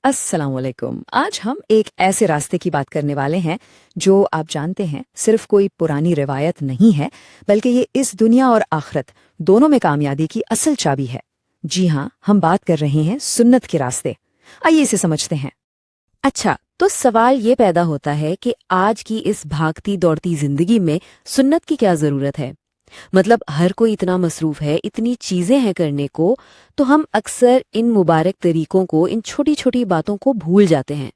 अस्सलाम वालेकुम। आज हम एक ऐसे रास्ते की बात करने वाले हैं जो आप जानते हैं सिर्फ कोई पुरानी रिवायत नहीं है, बल्कि ये इस दुनिया और आखिरत दोनों में कामयाबी की असल चाबी है। जी हाँ, हम बात कर रहे हैं सुन्नत के रास्ते। आइए इसे समझते हैं। अच्छा, तो सवाल ये पैदा होता है कि आज की इस भागती दौड़ती जिंदगी में सुन्नत की क्या जरूरत है। मतलब हर कोई इतना मसरूफ है, इतनी चीजें हैं करने को, तो हम अक्सर इन मुबारक तरीकों को, इन छोटी छोटी बातों को भूल जाते हैं।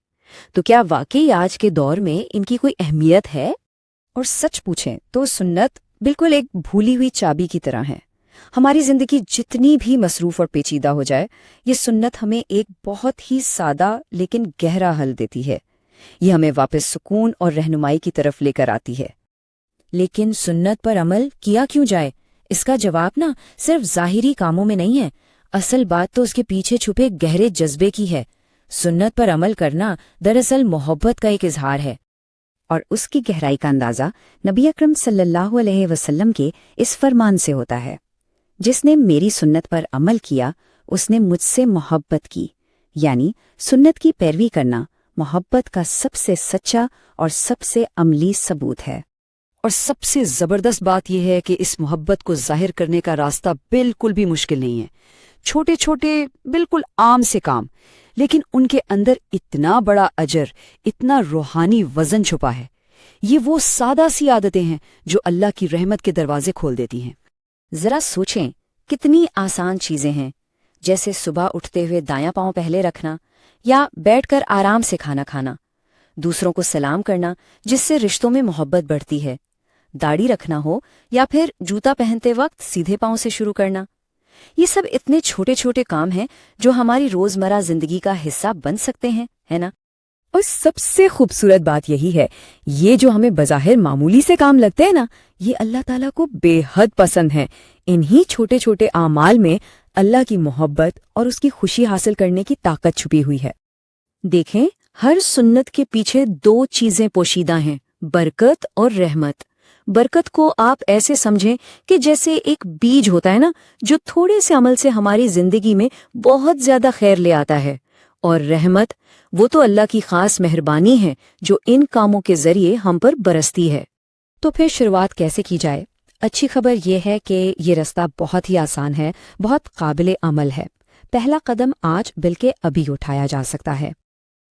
तो क्या वाकई आज के दौर में इनकी कोई अहमियत है? और सच पूछें तो सुन्नत बिल्कुल एक भूली हुई चाबी की तरह है। हमारी जिंदगी जितनी भी मसरूफ और पेचीदा हो जाए, ये सुन्नत हमें एक बहुत ही सादा लेकिन गहरा हल देती है। ये हमें वापस सुकून और रहनुमाई की तरफ लेकर आती है। लेकिन सुन्नत पर अमल किया क्यों जाए? इसका जवाब ना सिर्फ ज़ाहिरी कामों में नहीं है। असल बात तो उसके पीछे छुपे गहरे जज्बे की है। सुन्नत पर अमल करना दरअसल मोहब्बत का एक इजहार है। और उसकी गहराई का अंदाज़ा नबी अकरम सल्लल्लाहु अलैहि वसल्लम के इस फरमान से होता है, जिसने मेरी सुन्नत पर अमल किया उसने मुझसे मोहब्बत की। यानी सुन्नत की पैरवी करना मोहब्बत का सबसे सच्चा और सबसे अमली सबूत है। और सबसे ज़बरदस्त बात यह है कि इस मोहब्बत को जाहिर करने का रास्ता बिल्कुल भी मुश्किल नहीं है। छोटे छोटे बिल्कुल आम से काम, लेकिन उनके अंदर इतना बड़ा अजर, इतना रूहानी वजन छुपा है। ये वो सादा सी आदतें हैं जो अल्लाह की रहमत के दरवाजे खोल देती हैं। जरा सोचें, कितनी आसान चीजें हैं, जैसे सुबह उठते हुए दायां पांव पहले रखना, या बैठकर आराम से खाना खाना, दूसरों को सलाम करना जिससे रिश्तों में मोहब्बत बढ़ती है, दाढ़ी रखना हो या फिर जूता पहनते वक्त सीधे पांव से शुरू करना। ये सब इतने छोटे छोटे काम हैं जो हमारी रोजमर्रा जिंदगी का हिस्सा बन सकते हैं, है ना? और सबसे खूबसूरत बात यही है, ये जो हमें बज़ाहिर मामूली से काम लगते हैं ना, ये अल्लाह ताला को बेहद पसंद है। इन्हीं छोटे छोटे आमाल में अल्लाह की मोहब्बत और उसकी खुशी हासिल करने की ताकत छुपी हुई है। देखें, हर सुन्नत के पीछे दो चीजें पोशीदा हैं, बरकत और रहमत। बरकत को आप ऐसे समझें कि जैसे एक बीज होता है ना, जो थोड़े से अमल से हमारी जिंदगी में बहुत ज्यादा खैर ले आता है। और रहमत, वो तो अल्लाह की खास मेहरबानी है जो इन कामों के जरिए हम पर बरसती है। तो फिर शुरुआत कैसे की जाए? अच्छी खबर ये है कि ये रास्ता बहुत ही आसान है, बहुत काबिल अमल है। पहला कदम आज बल्कि अभी उठाया जा सकता है।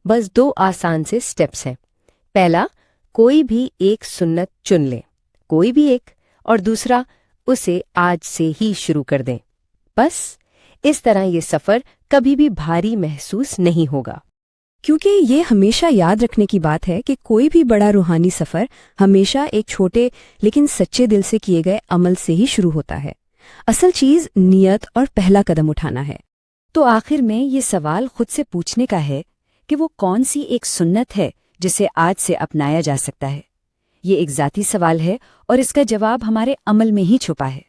बस दो आसान से स्टेप्स हैं। पहला, कोई भी एक सुन्नत चुन लें, कोई भी एक, और दूसरा, उसे आज से ही शुरू कर दें। बस इस तरह ये सफ़र कभी भी भारी महसूस नहीं होगा। क्योंकि ये हमेशा याद रखने की बात है कि कोई भी बड़ा रूहानी सफ़र हमेशा एक छोटे लेकिन सच्चे दिल से किए गए अमल से ही शुरू होता है। असल चीज़ नियत और पहला कदम उठाना है। तो आखिर में ये सवाल खुद से पूछने का है कि वो कौन सी एक सुन्नत है जिसे आज से अपनाया जा सकता है। ये एक ज़ाती सवाल है और इसका जवाब हमारे अमल में ही छुपा है।